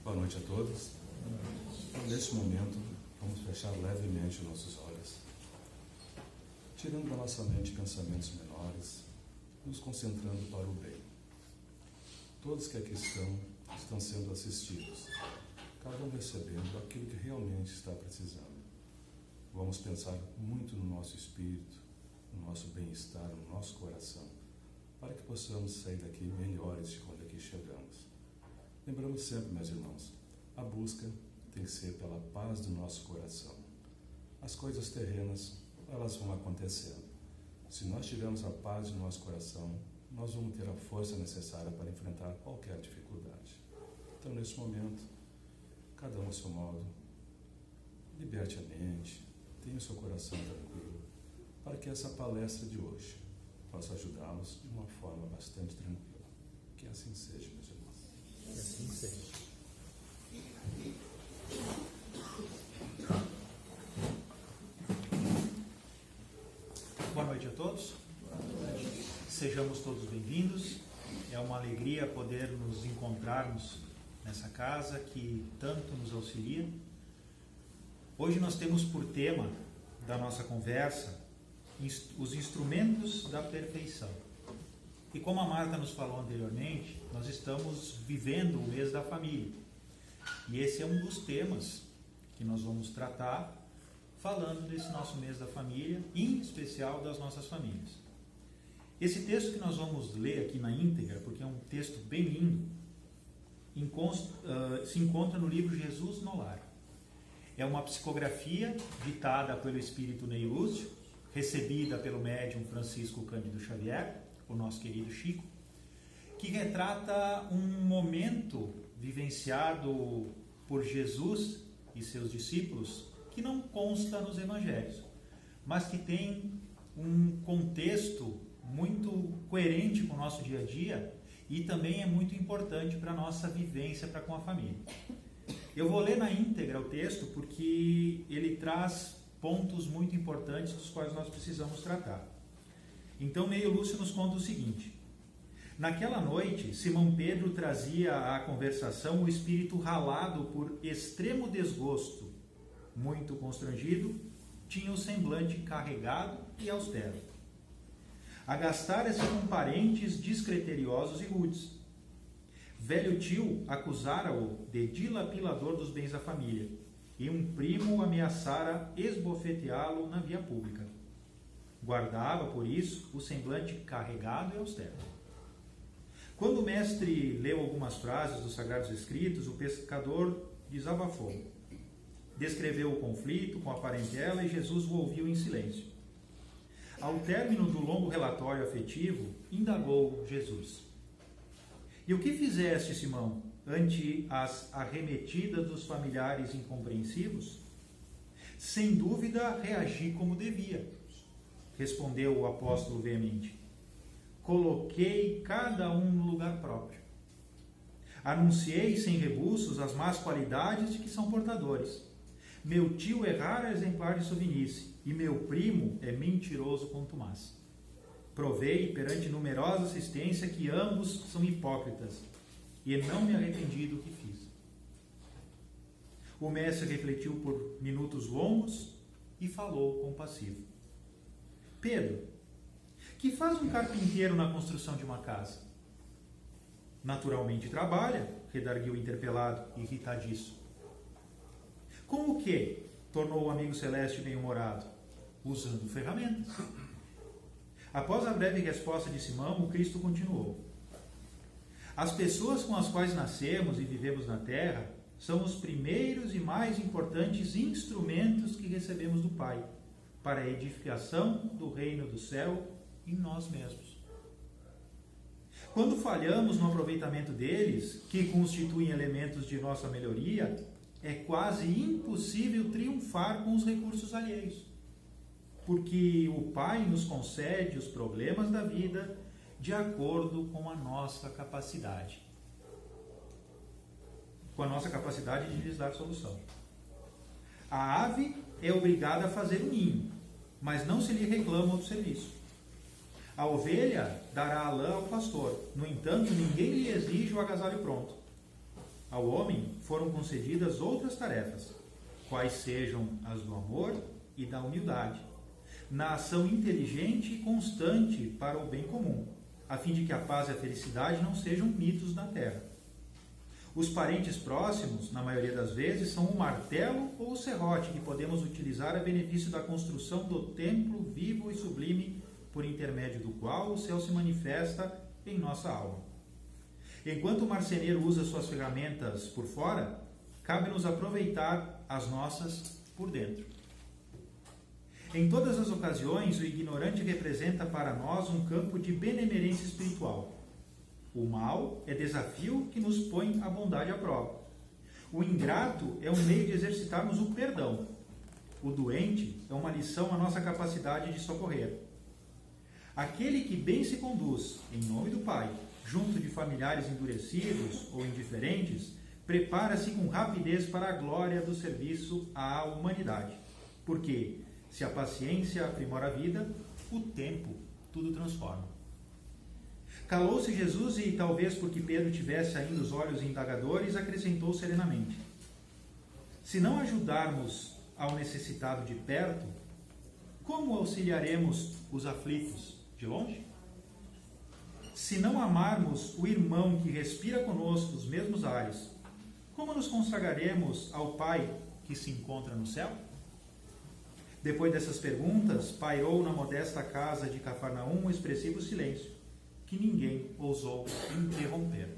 Boa noite a todos. Neste momento, vamos fechar levemente nossos olhos, tirando da nossa mente pensamentos menores, nos concentrando para o bem. Todos que aqui estão sendo assistidos, cada um recebendo aquilo que realmente está precisando. Vamos pensar muito no nosso espírito, no nosso bem-estar, no nosso coração, para que possamos sair daqui melhores de quando aqui chegamos. Lembramos sempre, meus irmãos, a busca tem que ser pela paz do nosso coração. As coisas terrenas, elas vão acontecendo. Se nós tivermos a paz do nosso coração, nós vamos ter a força necessária para enfrentar qualquer dificuldade. Então, nesse momento, cada um ao seu modo, liberte a mente, tenha o seu coração tranquilo, para que essa palestra de hoje possa ajudá-los de uma forma bastante tranquila. Que assim seja, meus irmãos. Que assim seja. Boa noite a todos. Sejamos todos bem-vindos. É uma alegria poder nos encontrarmos nessa casa que tanto nos auxilia. Hoje nós temos por tema da nossa conversa os instrumentos da perfeição. E como a Marta nos falou anteriormente, nós estamos vivendo o mês da família. E esse é um dos temas que nós vamos tratar, falando desse nosso mês da família, em especial das nossas famílias. Esse texto que nós vamos ler aqui na íntegra, porque é um texto bem lindo, se encontra no livro Jesus no Lar. É uma psicografia ditada pelo espírito Ney Lúcio, recebida pelo médium Francisco Cândido Xavier, o nosso querido Chico, que retrata um momento vivenciado por Jesus e seus discípulos que não consta nos evangelhos, mas que tem um contexto muito coerente com o nosso dia a dia e também é muito importante para a nossa vivência para com a família. Eu vou ler na íntegra o texto porque ele traz pontos muito importantes dos quais nós precisamos tratar. Então, Ney Lúcio nos conta o seguinte: naquela noite, Simão Pedro trazia à conversação o espírito ralado por extremo desgosto. Muito constrangido, tinha o semblante carregado e austero. Agastara-se com parentes descriteriosos e rudes. Velho tio acusara-o de dilapilador dos bens da família, e um primo ameaçara esbofeteá-lo na via pública. Guardava, por isso, o semblante carregado e austero. Quando o mestre leu algumas frases dos Sagrados Escritos, o pescador desabafou. Descreveu o conflito com a parentela e Jesus o ouviu em silêncio. Ao término do longo relatório afetivo, indagou Jesus: E o que fizeste, Simão, ante as arremetidas dos familiares incompreensivos? Sem dúvida, reagi como devia, respondeu o apóstolo veemente. Coloquei cada um no lugar próprio. Anunciei sem rebuços as más qualidades de que são portadores. Meu tio é raro exemplar de sovinice, e meu primo é mentiroso contumaz. Provei perante numerosa assistência que ambos são hipócritas, e não me arrependi do que fiz. O mestre refletiu por minutos longos e falou compassivo: Pedro, que faz um carpinteiro na construção de uma casa? Naturalmente trabalha, redarguiu o interpelado, irritadiço. Com o quê? Tornou o amigo celeste bem-humorado. Usando ferramentas. Após a breve resposta de Simão, o Cristo continuou: As pessoas com as quais nascemos e vivemos na terra são os primeiros e mais importantes instrumentos que recebemos do Pai para a edificação do reino do céu em nós mesmos. Quando falhamos no aproveitamento deles, que constituem elementos de nossa melhoria, é quase impossível triunfar com os recursos alheios, porque o Pai nos concede os problemas da vida de acordo com a nossa capacidade. Com a nossa capacidade de lhes dar solução. A ave é obrigada a fazer um ninho, mas não se lhe reclama do serviço. A ovelha dará a lã ao pastor, no entanto, ninguém lhe exige o agasalho pronto. ao homem foram concedidas outras tarefas, quais sejam as do amor e da humildade, na ação inteligente e constante para o bem comum, a fim de que a paz e a felicidade não sejam mitos na terra. Os parentes próximos, na maioria das vezes, são o martelo ou o serrote que podemos utilizar a benefício da construção do templo vivo e sublime, por intermédio do qual o céu se manifesta em nossa alma. Enquanto o marceneiro usa suas ferramentas por fora, cabe-nos aproveitar as nossas por dentro. Em todas as ocasiões, o ignorante representa para nós um campo de benemerência espiritual. O mal é desafio que nos põe a bondade à prova. O ingrato é um meio de exercitarmos o perdão. O doente é uma lição à nossa capacidade de socorrer. Aquele que bem se conduz, em nome do Pai, junto de familiares endurecidos ou indiferentes, prepara-se com rapidez para a glória do serviço à humanidade. Porque, se a paciência aprimora a vida, o tempo tudo transforma. Calou-se Jesus e, talvez porque Pedro tivesse ainda os olhos indagadores, acrescentou serenamente: se não ajudarmos ao necessitado de perto, como auxiliaremos os aflitos de longe? Se não amarmos o irmão que respira conosco os mesmos ares, como nos consagraremos ao Pai que se encontra no céu? Depois dessas perguntas, pairou na modesta casa de Cafarnaum um expressivo silêncio, que ninguém ousou interromper.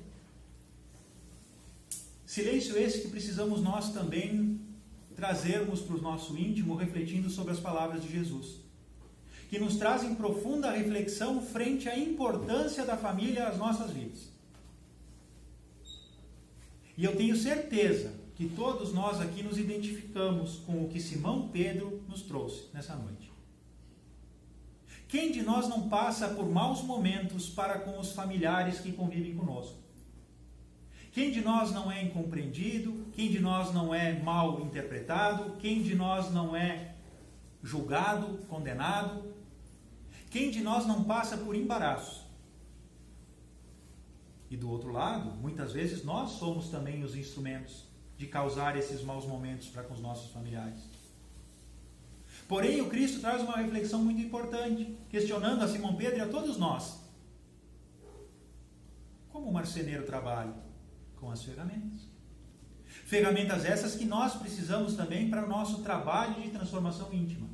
Silêncio esse que precisamos nós também trazermos para o nosso íntimo, refletindo sobre as palavras de Jesus, que nos trazem profunda reflexão frente à importância da família às nossas vidas. E eu tenho certeza que todos nós aqui nos identificamos com o que Simão Pedro nos trouxe nessa noite. Quem de nós não passa por maus momentos para com os familiares que convivem conosco? Quem de nós não é incompreendido? Quem de nós não é mal interpretado? Quem de nós não é julgado, condenado? Quem de nós não passa por embaraço? E do outro lado, muitas vezes nós somos também os instrumentos de causar esses maus momentos para com os nossos familiares. Porém, o Cristo traz uma reflexão muito importante, questionando a Simão Pedro e a todos nós. Como o marceneiro trabalha? Com as ferramentas. Ferramentas essas que nós precisamos também para o nosso trabalho de transformação íntima.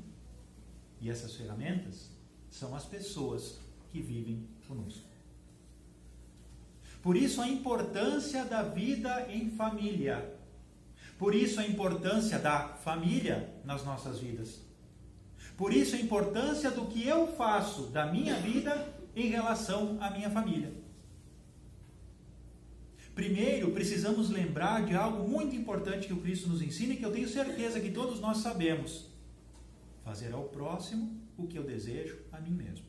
E essas ferramentas são as pessoas que vivem conosco. Por isso a importância da vida em família. Por isso a importância da família nas nossas vidas. Por isso a importância do que eu faço da minha vida em relação à minha família. Primeiro, precisamos lembrar de algo muito importante que o Cristo nos ensina e que eu tenho certeza que todos nós sabemos. Fazer ao próximo o que eu desejo a mim mesmo.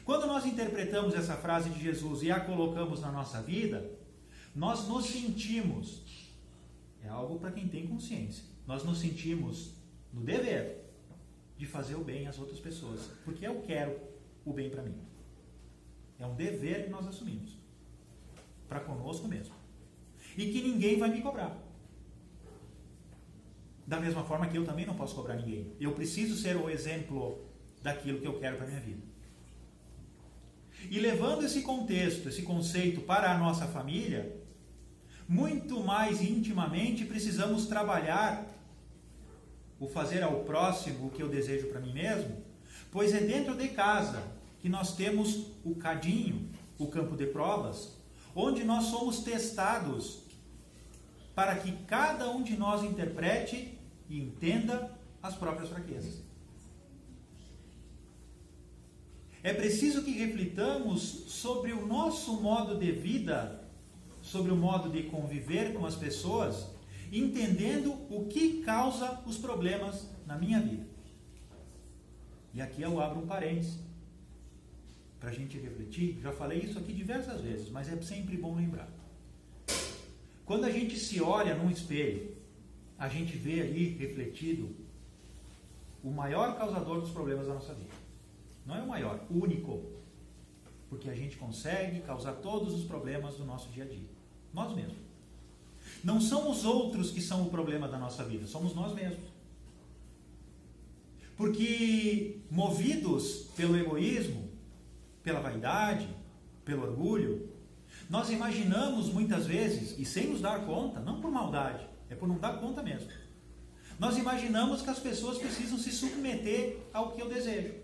Quando nós interpretamos essa frase de Jesus e a colocamos na nossa vida, nós nos sentimos, é algo para quem tem consciência, nós nos sentimos no dever de fazer o bem às outras pessoas, porque eu quero o bem para mim. É um dever que nós assumimos, para conosco mesmo, e que ninguém vai me cobrar. Da mesma forma que eu também não posso cobrar ninguém. Eu preciso ser o exemplo daquilo que eu quero para a minha vida. E levando esse contexto, esse conceito para a nossa família, muito mais intimamente precisamos trabalhar o fazer ao próximo o que eu desejo para mim mesmo, pois é dentro de casa que nós temos o cadinho, o campo de provas, onde nós somos testados para que cada um de nós interprete e entenda as próprias fraquezas. É preciso que reflitamos sobre o nosso modo de vida, sobre o modo de conviver com as pessoas, entendendo o que causa os problemas na minha vida. E aqui eu abro um parêntese para a gente refletir. Já falei isso aqui diversas vezes, mas é sempre bom lembrar. Quando a gente se olha num espelho, a gente vê ali refletido o maior causador dos problemas da nossa vida. Não é o maior, o único. Porque a gente consegue causar todos os problemas do nosso dia a dia. Nós mesmos. Não são os outros que são o problema da nossa vida, somos nós mesmos. Porque movidos pelo egoísmo, pela vaidade, pelo orgulho, nós imaginamos muitas vezes, e sem nos dar conta, não por maldade, é por não dar conta mesmo. Nós imaginamos que as pessoas precisam se submeter ao que eu desejo.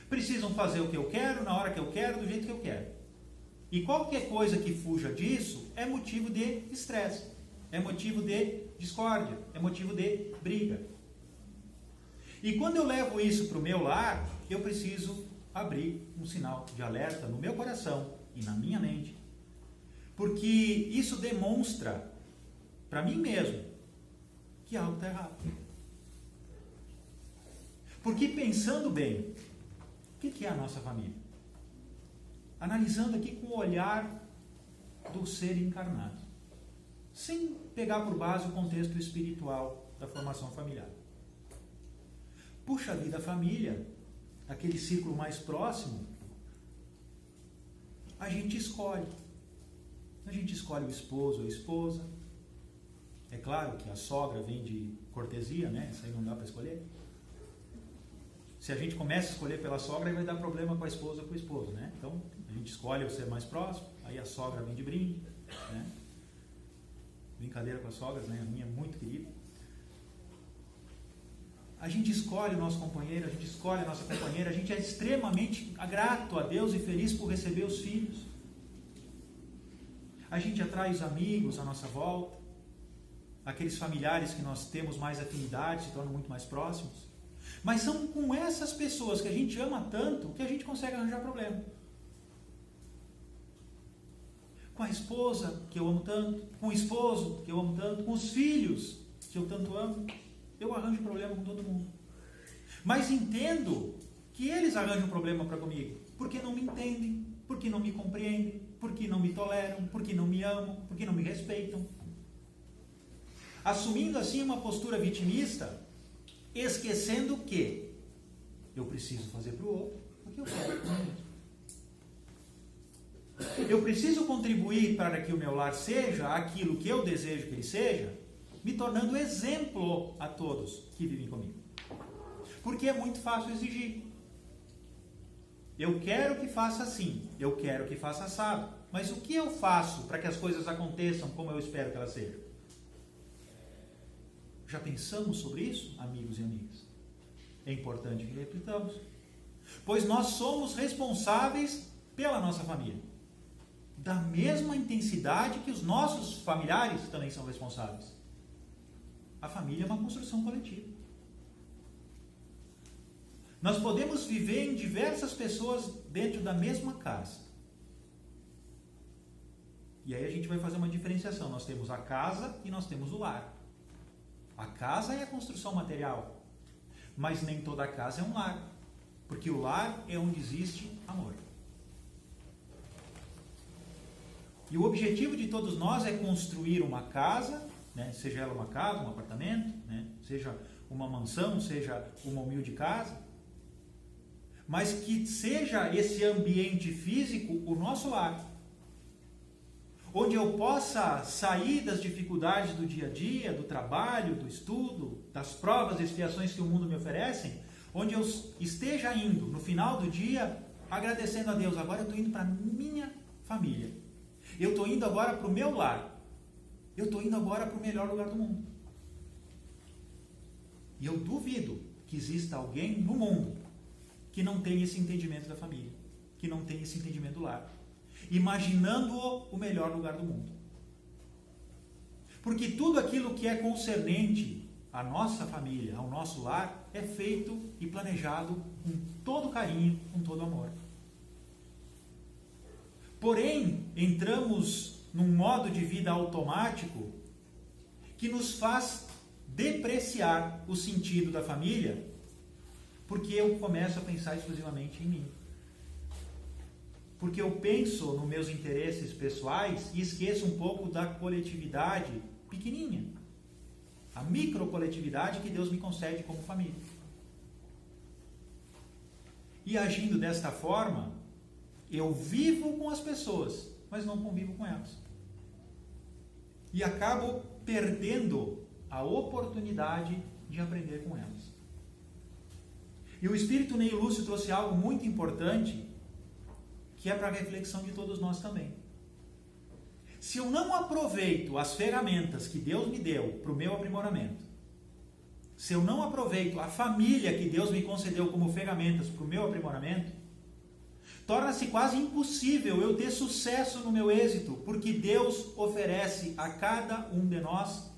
Precisam fazer o que eu quero, na hora que eu quero, do jeito que eu quero. E qualquer coisa que fuja disso é motivo de estresse, é motivo de discórdia, é motivo de briga. E quando eu levo isso para o meu lar, eu preciso abrir um sinal de alerta no meu coração e na minha mente. Porque isso demonstra para mim mesmo que algo está errado. Porque pensando bem, o que é a nossa família? Analisando aqui com o olhar do ser encarnado, sem pegar por base o contexto espiritual da formação familiar. Puxa vida, a família, aquele círculo mais próximo, a gente escolhe. A gente escolhe o esposo ou a esposa. É claro que a sogra vem de cortesia, né? Isso aí não dá para escolher. Se a gente começa a escolher pela sogra, aí vai dar problema com a esposa ou com o esposo, né? Então, a gente escolhe o ser mais próximo, aí a sogra vem de brinde, né? Brincadeira com as sogras, né? A minha é muito querida. A gente escolhe o nosso companheiro, a gente escolhe a nossa companheira, a gente é extremamente grato a Deus e feliz por receber os filhos. A gente atrai os amigos à nossa volta, aqueles familiares que nós temos mais afinidade, se tornam muito mais próximos. Mas são com essas pessoas que a gente ama tanto que a gente consegue arranjar problema. Com a esposa que eu amo tanto, com o esposo que eu amo tanto, com os filhos que eu tanto amo, eu arranjo problema com todo mundo. Mas entendo que eles arranjam problema para comigo, porque não me entendem, porque não me compreendem, porque não me toleram, porque não me amam, porque não me respeitam. Assumindo assim uma postura vitimista, esquecendo que eu preciso fazer para o outro o que eu quero para mim. Eu preciso contribuir para que o meu lar seja aquilo que eu desejo que ele seja, me tornando exemplo a todos que vivem comigo. Porque é muito fácil exigir. Eu quero que faça assim, eu quero que faça assado, mas o que eu faço para que as coisas aconteçam como eu espero que elas sejam? Já pensamos sobre isso, amigos e amigas? É importante que reflitamos. Pois nós somos responsáveis pela nossa família. Da mesma intensidade que os nossos familiares também são responsáveis. A família é uma construção coletiva. Nós podemos viver em diversas pessoas dentro da mesma casa. E aí a gente vai fazer uma diferenciação. Nós temos a casa e nós temos o lar. A casa é a construção material, mas nem toda a casa é um lar, porque o lar é onde existe amor. E o objetivo de todos nós é construir uma casa, né, seja ela uma casa, um apartamento, né, seja uma mansão, seja uma humilde casa, mas que seja esse ambiente físico o nosso lar. Onde eu possa sair das dificuldades do dia a dia, do trabalho, do estudo, das provas e expiações que o mundo me oferecem, onde eu esteja indo, no final do dia, agradecendo a Deus, agora eu estou indo para a minha família, eu estou indo agora para o meu lar, eu estou indo agora para o melhor lugar do mundo. E eu duvido que exista alguém no mundo que não tenha esse entendimento da família, que não tenha esse entendimento do lar, imaginando-o o melhor lugar do mundo. Porque tudo aquilo que é concernente à nossa família, ao nosso lar, é feito e planejado com todo carinho, com todo amor. Porém, entramos num modo de vida automático que nos faz depreciar o sentido da família, porque eu começo a pensar exclusivamente em mim. Porque eu penso nos meus interesses pessoais e esqueço um pouco da coletividade pequenininha. A microcoletividade que Deus me concede como família. E agindo desta forma, eu vivo com as pessoas, mas não convivo com elas. e acabo perdendo a oportunidade de aprender com elas. E o Espírito Ney Lúcio trouxe algo muito importante, que é para a reflexão de todos nós também. Se eu não aproveito as ferramentas que Deus me deu para o meu aprimoramento, se eu não aproveito a família que Deus me concedeu como ferramentas para o meu aprimoramento, torna-se quase impossível eu ter sucesso no meu êxito, porque Deus oferece a cada um de nós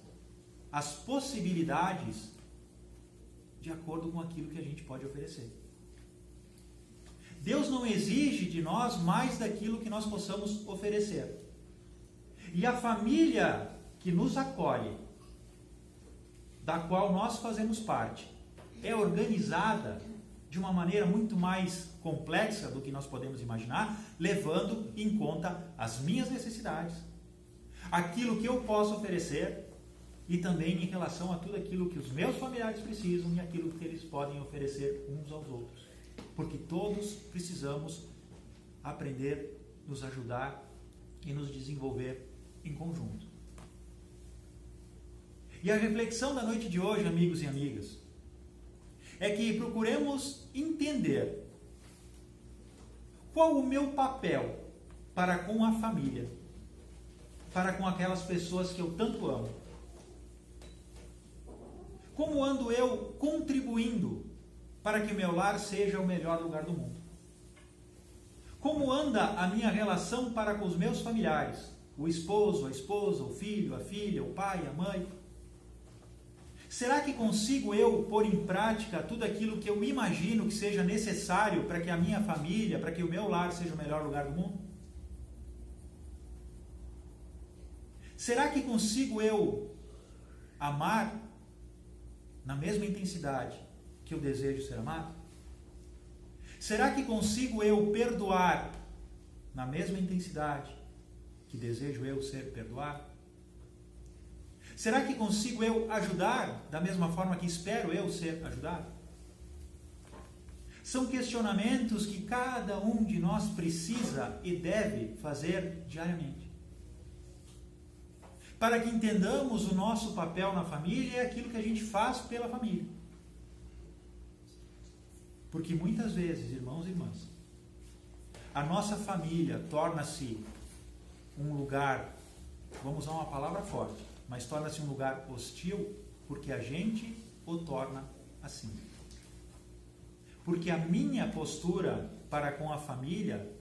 as possibilidades de acordo com aquilo que a gente pode oferecer. Deus não exige de nós mais daquilo que nós possamos oferecer. E a família que nos acolhe, da qual nós fazemos parte, é organizada de uma maneira muito mais complexa do que nós podemos imaginar, levando em conta as minhas necessidades, aquilo que eu posso oferecer e também em relação a tudo aquilo que os meus familiares precisam e aquilo que eles podem oferecer uns aos outros. Porque todos precisamos aprender, nos ajudar e nos desenvolver em conjunto. E a reflexão da noite de hoje, amigos e amigas, é que procuremos entender qual o meu papel para com a família, para com aquelas pessoas que eu tanto amo. Como ando eu contribuindo para que o meu lar seja o melhor lugar do mundo? Como anda a minha relação para com os meus familiares? O esposo, a esposa, o filho, a filha, o pai, a mãe? Será que consigo eu pôr em prática tudo aquilo que eu imagino que seja necessário para que a minha família, para que o meu lar seja o melhor lugar do mundo? Será que consigo eu amar na mesma intensidade que eu desejo ser amado? Será que consigo eu perdoar na mesma intensidade que desejo eu ser perdoado? Será que consigo eu ajudar da mesma forma que espero eu ser ajudado? São questionamentos que cada um de nós precisa e deve fazer diariamente, para que entendamos o nosso papel na família e aquilo que a gente faz pela família. Porque muitas vezes, irmãos e irmãs, a nossa família torna-se um lugar, vamos usar uma palavra forte, mas torna-se um lugar hostil porque a gente o torna assim. Porque a minha postura para com a família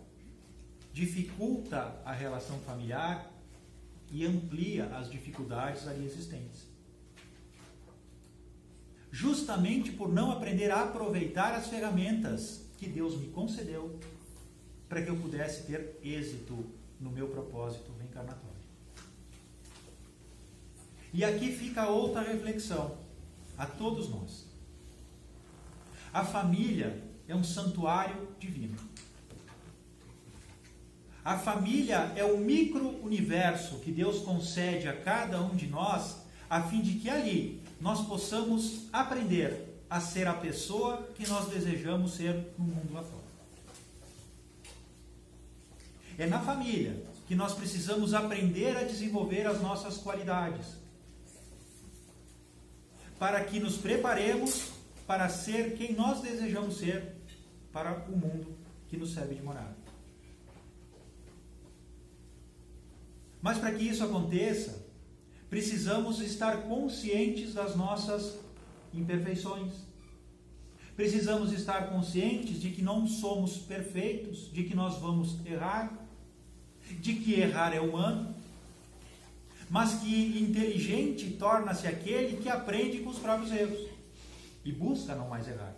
dificulta a relação familiar e amplia as dificuldades ali existentes. Justamente por não aprender a aproveitar as ferramentas que Deus me concedeu para que eu pudesse ter êxito no meu propósito reencarnatório. E aqui fica outra reflexão a todos nós. A família é um santuário divino. A família é o micro-universo que Deus concede a cada um de nós, a fim de que ali nós possamos aprender a ser a pessoa que nós desejamos ser no mundo lá fora. É na família que nós precisamos aprender a desenvolver as nossas qualidades, para que nos preparemos para ser quem nós desejamos ser para o mundo que nos serve de morada. Mas para que isso aconteça, precisamos estar conscientes das nossas imperfeições. Precisamos estar conscientes de que não somos perfeitos, de que nós vamos errar, de que errar é humano, mas que inteligente torna-se aquele que aprende com os próprios erros e busca não mais errar.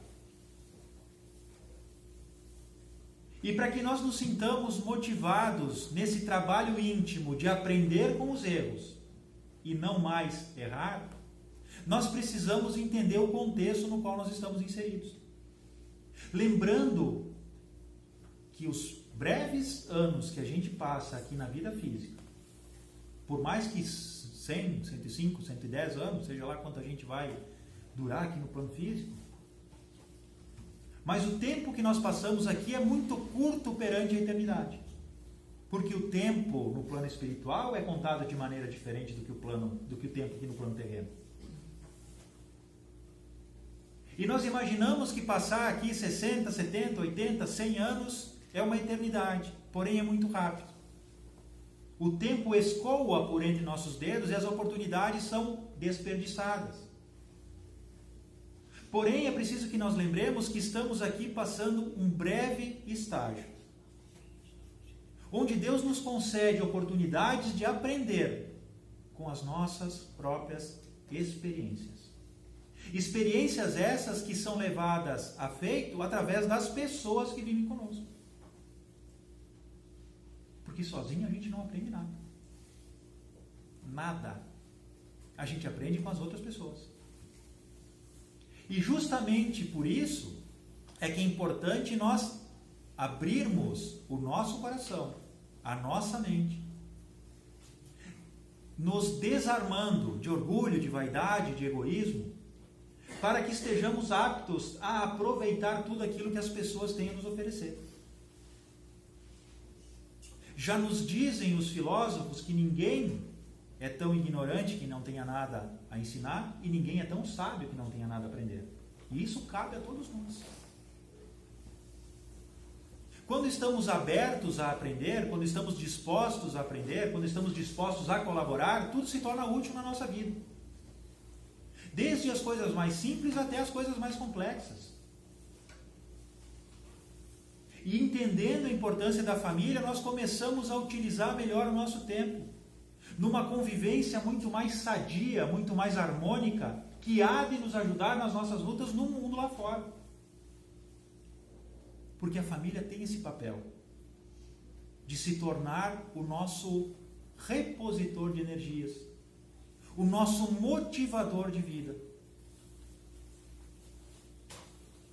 E para que nós nos sintamos motivados nesse trabalho íntimo de aprender com os erros e não mais errar, nós precisamos entender o contexto no qual nós estamos inseridos. Lembrando que os breves anos que a gente passa aqui na vida física, por mais que 100, 105, 110 anos, seja lá quanto a gente vai durar aqui no plano físico, mas o tempo que nós passamos aqui é muito curto perante a eternidade. Porque o tempo no plano espiritual é contado de maneira diferente do que o tempo aqui no plano terreno. E nós imaginamos que passar aqui 60, 70, 80, 100 anos é uma eternidade, porém é muito rápido. O tempo escoa por entre nossos dedos e as oportunidades são desperdiçadas. Porém, é preciso que nós lembremos que estamos aqui passando um breve estágio, onde Deus nos concede oportunidades de aprender com as nossas próprias experiências. Experiências essas que são levadas a feito através das pessoas que vivem conosco. Porque sozinho a gente não aprende nada. Nada. A gente aprende com as outras pessoas. E justamente por isso é que é importante nós abrirmos o nosso coração, a nossa mente, nos desarmando de orgulho, de vaidade, de egoísmo, para que estejamos aptos a aproveitar tudo aquilo que as pessoas têm a nos oferecer. Já nos dizem os filósofos que ninguém é tão ignorante que não tenha nada a ensinar e ninguém é tão sábio que não tenha nada a aprender. E isso cabe a todos nós. Quando estamos abertos a aprender, quando estamos dispostos a aprender, quando estamos dispostos a colaborar, tudo se torna útil na nossa vida. Desde as coisas mais simples até as coisas mais complexas. E entendendo a importância da família, nós começamos a utilizar melhor o nosso tempo, numa convivência muito mais sadia, muito mais harmônica, que há de nos ajudar nas nossas lutas no mundo lá fora. Porque a família tem esse papel de se tornar o nosso repositor de energias, o nosso motivador de vida.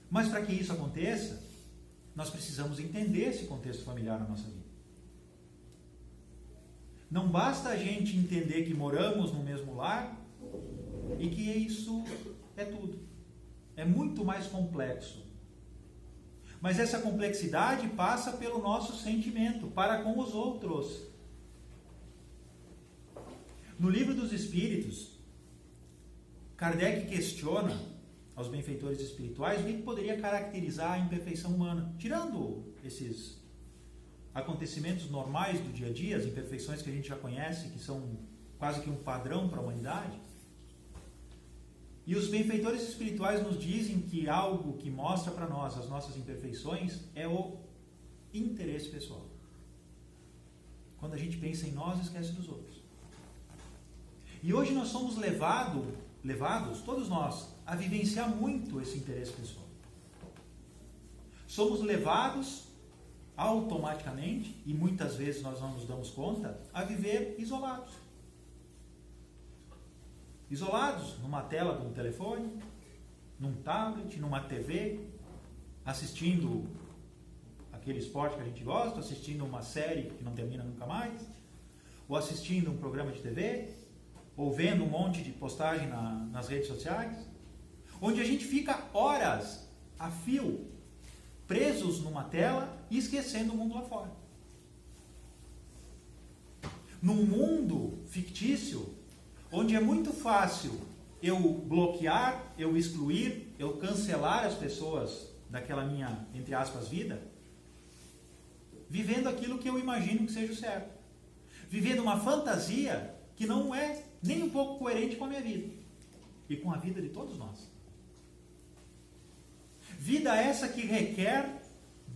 Mas para que isso aconteça, nós precisamos entender esse contexto familiar na nossa vida. Não basta a gente entender que moramos no mesmo lar e que isso é tudo. É muito mais complexo. Mas essa complexidade passa pelo nosso sentimento para com os outros. No Livro dos Espíritos, Kardec questiona aos benfeitores espirituais o que poderia caracterizar a imperfeição humana. Tirando esses acontecimentos normais do dia a dia, as imperfeições que a gente já conhece, que são quase que um padrão para a humanidade. E os benfeitores espirituais nos dizem que algo que mostra para nós as nossas imperfeições é o interesse pessoal. Quando a gente pensa em nós, esquece dos outros. E hoje nós somos levados, todos nós, a vivenciar muito esse interesse pessoal. Somos levados automaticamente, e muitas vezes nós não nos damos conta, a viver isolados. Isolados numa tela de um telefone, num tablet, numa TV, assistindo aquele esporte que a gente gosta, assistindo uma série que não termina nunca mais, ou assistindo um programa de TV, ou vendo um monte de postagem nas redes sociais, onde a gente fica horas a fio, presos numa tela e esquecendo o mundo lá fora. Num mundo fictício, onde é muito fácil eu bloquear, eu excluir, eu cancelar as pessoas daquela minha, entre aspas, vida, vivendo aquilo que eu imagino que seja o certo. Vivendo uma fantasia que não é nem um pouco coerente com a minha vida e com a vida de todos nós. Vida essa que requer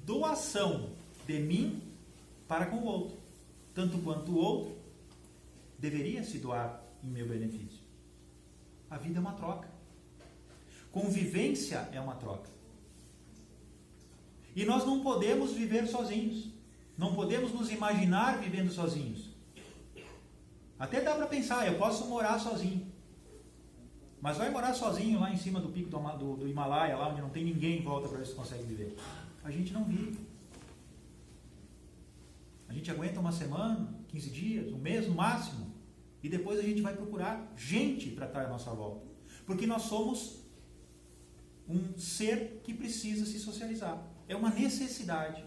doação de mim para com o outro, tanto quanto o outro deveria se doar em meu benefício. A vida é uma troca. Convivência é uma troca. E nós não podemos viver sozinhos. Não podemos nos imaginar vivendo sozinhos. Até dá para pensar, eu posso morar sozinho. Mas vai morar sozinho lá em cima do pico do Himalaia, lá onde não tem ninguém em volta para ver se consegue viver. A gente não vive. A gente aguenta uma semana, 15 dias, um mês no máximo. E depois a gente vai procurar gente para estar à nossa volta. Porque nós somos um ser que precisa se socializar. É uma necessidade.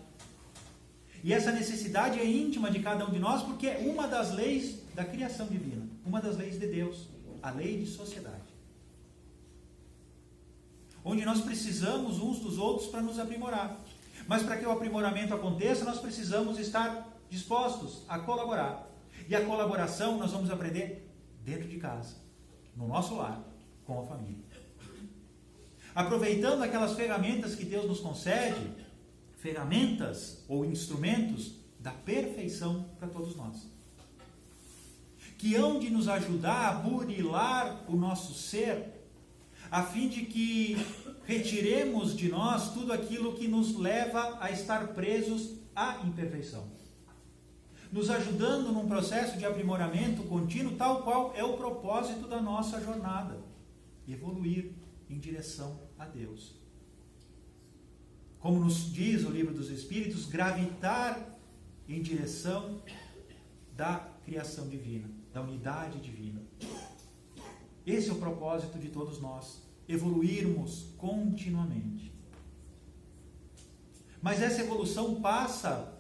E essa necessidade é íntima de cada um de nós, porque é uma das leis da criação divina, uma das leis de Deus, a lei de sociedade. Onde nós precisamos uns dos outros para nos aprimorar. Mas para que o aprimoramento aconteça, nós precisamos estar dispostos a colaborar. E a colaboração nós vamos aprender dentro de casa, no nosso lar, com a família. Aproveitando aquelas ferramentas que Deus nos concede, ferramentas ou instrumentos da perfeição para todos nós, que hão de nos ajudar a burilar o nosso ser, a fim de que retiremos de nós tudo aquilo que nos leva a estar presos à imperfeição, nos ajudando num processo de aprimoramento contínuo, tal qual é o propósito da nossa jornada, evoluir em direção a Deus. Como nos diz o Livro dos Espíritos, gravitar em direção da criação divina, da unidade divina. Esse é o propósito de todos nós, evoluirmos continuamente. Mas essa evolução passa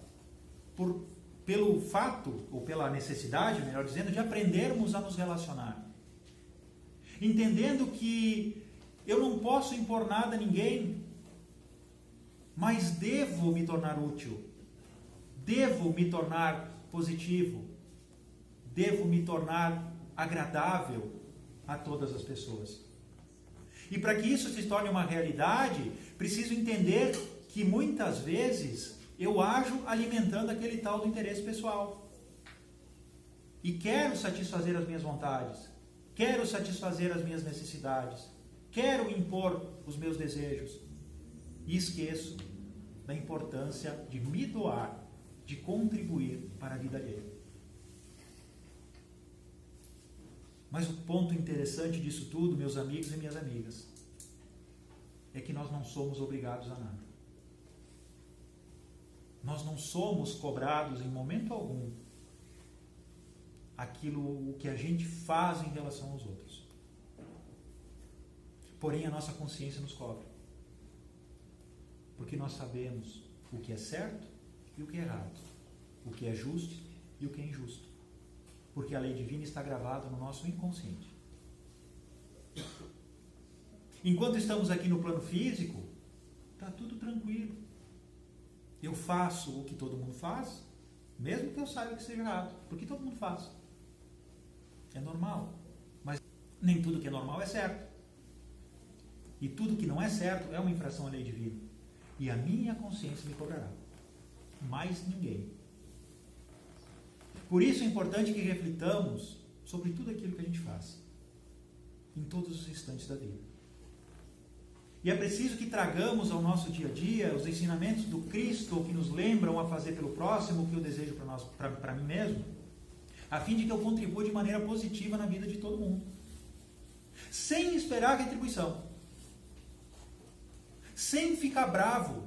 pelo fato, ou pela necessidade, melhor dizendo, de aprendermos a nos relacionar. Entendendo que eu não posso impor nada a ninguém, mas devo me tornar útil, devo me tornar positivo, devo me tornar agradável a todas as pessoas. E para que isso se torne uma realidade, preciso entender que muitas vezes eu ajo alimentando aquele tal do interesse pessoal. E quero satisfazer as minhas vontades, quero satisfazer as minhas necessidades, quero impor os meus desejos. E esqueço da importância de me doar, de contribuir para a vida alheia. Mas o ponto interessante disso tudo, meus amigos e minhas amigas, é que nós não somos obrigados a nada. Nós não somos cobrados em momento algum o que a gente faz em relação aos outros. Porém, a nossa consciência nos cobra. Porque nós sabemos o que é certo e o que é errado, o que é justo e o que é injusto. Porque a lei divina está gravada no nosso inconsciente. Enquanto estamos aqui no plano físico, está tudo tranquilo. Eu faço o que todo mundo faz, mesmo que eu saiba que seja errado, porque todo mundo faz. É normal. Mas nem tudo que é normal é certo. E tudo que não é certo é uma infração à lei divina. E a minha consciência me cobrará. Mais ninguém. Por isso é importante que reflitamos sobre tudo aquilo que a gente faz, em todos os instantes da vida. E é preciso que tragamos ao nosso dia a dia os ensinamentos do Cristo que nos lembram a fazer pelo próximo o que eu desejo para mim mesmo, a fim de que eu contribua de maneira positiva na vida de todo mundo, sem esperar retribuição, sem ficar bravo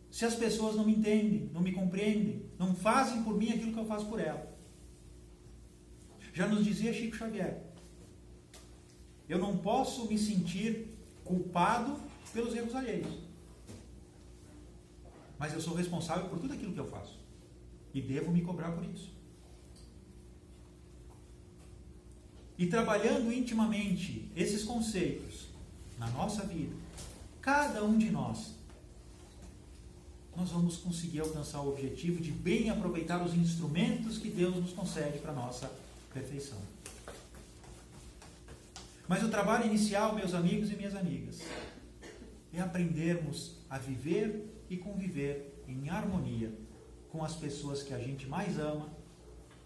se as pessoas não me entendem, não me compreendem, não fazem por mim aquilo que eu faço por ela. Já nos dizia Chico Xavier, eu não posso me sentir culpado pelos erros alheios, mas eu sou responsável por tudo aquilo que eu faço e devo me cobrar por isso. E trabalhando intimamente esses conceitos na nossa vida, cada um de nós vamos conseguir alcançar o objetivo de bem aproveitar os instrumentos que Deus nos concede para a nossa perfeição. Mas o trabalho inicial, meus amigos e minhas amigas, é aprendermos a viver e conviver em harmonia com as pessoas que a gente mais ama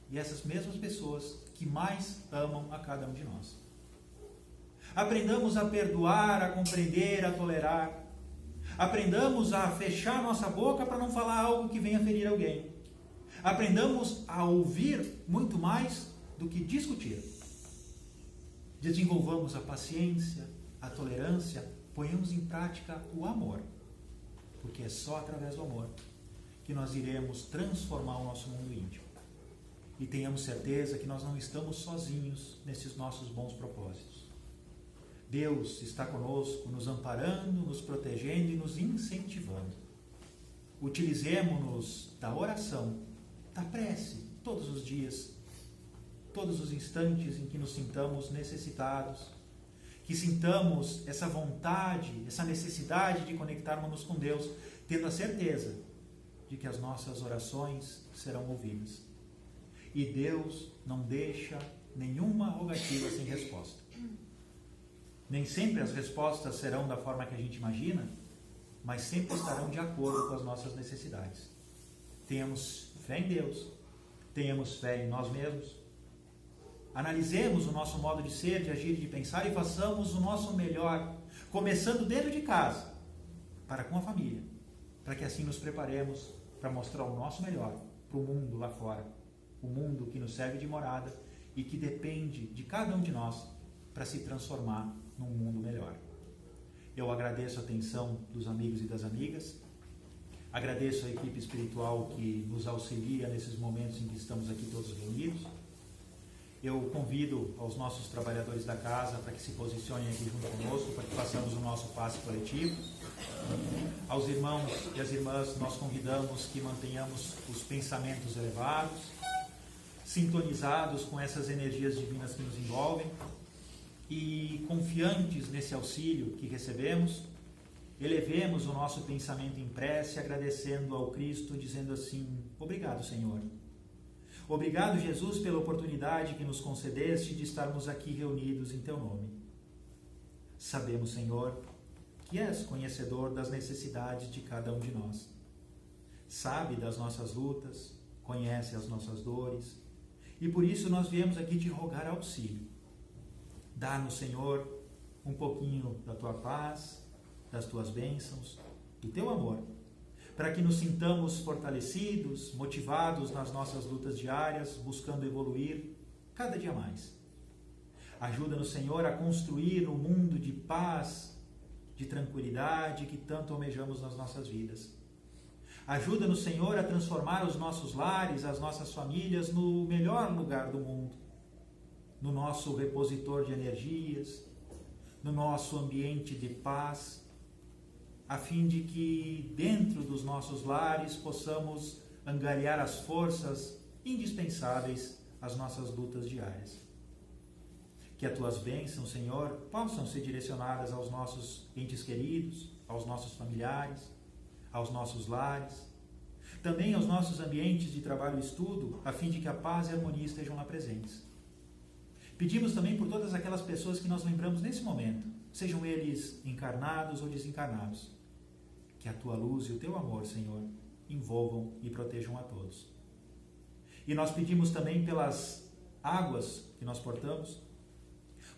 e essas mesmas pessoas que mais amam a cada um de nós. Aprendamos a perdoar, a compreender, a tolerar. Aprendamos a fechar nossa boca para não falar algo que venha ferir alguém. Aprendamos a ouvir muito mais do que discutir. Desenvolvamos a paciência, a tolerância, ponhamos em prática o amor, porque é só através do amor que nós iremos transformar o nosso mundo íntimo. E tenhamos certeza que nós não estamos sozinhos nesses nossos bons propósitos. Deus está conosco, nos amparando, nos protegendo e nos incentivando. utilizemo-nos da oração, da prece, todos os dias, todos os instantes em que nos sintamos necessitados, que sintamos essa vontade, essa necessidade de conectarmos-nos com Deus, tendo a certeza de que as nossas orações serão ouvidas. E Deus não deixa nenhuma rogativa sem resposta. Nem sempre as respostas serão da forma que a gente imagina, mas sempre estarão de acordo com as nossas necessidades. Tenhamos fé em Deus, tenhamos fé em nós mesmos, analisemos o nosso modo de ser, de agir e de pensar e façamos o nosso melhor, começando dentro de casa, para com a família, para que assim nos preparemos para mostrar o nosso melhor para o mundo lá fora, o mundo que nos serve de morada e que depende de cada um de nós para se transformar num mundo melhor. Eu agradeço a atenção dos amigos e das amigas, agradeço a equipe espiritual que nos auxilia nesses momentos em que estamos aqui todos reunidos. Eu convido aos nossos trabalhadores da casa para que se posicionem aqui junto conosco, para que façamos o nosso passe coletivo. Aos irmãos e às irmãs, nós convidamos que mantenhamos os pensamentos elevados, sintonizados com essas energias divinas que nos envolvem e confiantes nesse auxílio que recebemos, elevemos o nosso pensamento em prece, agradecendo ao Cristo, dizendo assim: obrigado, Senhor. Obrigado, Jesus, pela oportunidade que nos concedeste de estarmos aqui reunidos em Teu nome. Sabemos, Senhor, que és conhecedor das necessidades de cada um de nós. Sabe das nossas lutas, conhece as nossas dores, e por isso nós viemos aqui te rogar auxílio. Dá-nos, Senhor, um pouquinho da Tua paz, das Tuas bênçãos, do Teu amor, para que nos sintamos fortalecidos, motivados nas nossas lutas diárias, buscando evoluir cada dia mais. Ajuda-nos, Senhor, a construir um mundo de paz, de tranquilidade que tanto almejamos nas nossas vidas. Ajuda-nos, Senhor, a transformar os nossos lares, as nossas famílias no melhor lugar do mundo, no nosso repositor de energias, no nosso ambiente de paz, a fim de que dentro dos nossos lares possamos angariar as forças indispensáveis às nossas lutas diárias. Que as Tuas bênçãos, Senhor, possam ser direcionadas aos nossos entes queridos, aos nossos familiares, aos nossos lares, também aos nossos ambientes de trabalho e estudo, a fim de que a paz e a harmonia estejam lá presentes. Pedimos também por todas aquelas pessoas que nós lembramos nesse momento, sejam eles encarnados ou desencarnados, que a Tua luz e o Teu amor, Senhor, envolvam e protejam a todos. E nós pedimos também pelas águas que nós portamos,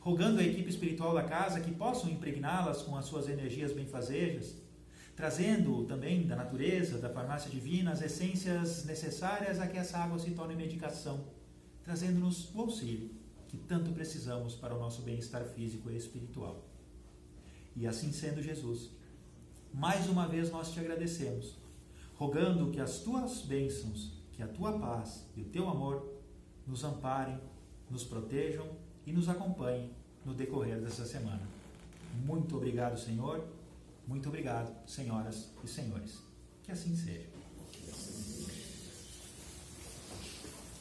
rogando a equipe espiritual da casa que possam impregná-las com as suas energias benfazejas, trazendo também da natureza, da farmácia divina, as essências necessárias a que essa água se torne medicação, trazendo-nos o auxílio que tanto precisamos para o nosso bem-estar físico e espiritual. E assim sendo, Jesus, mais uma vez nós Te agradecemos, rogando que as Tuas bênçãos, que a Tua paz e o Teu amor nos amparem, nos protejam e nos acompanhem no decorrer dessa semana. Muito obrigado, Senhor. Muito obrigado, senhoras e senhores. Que assim seja.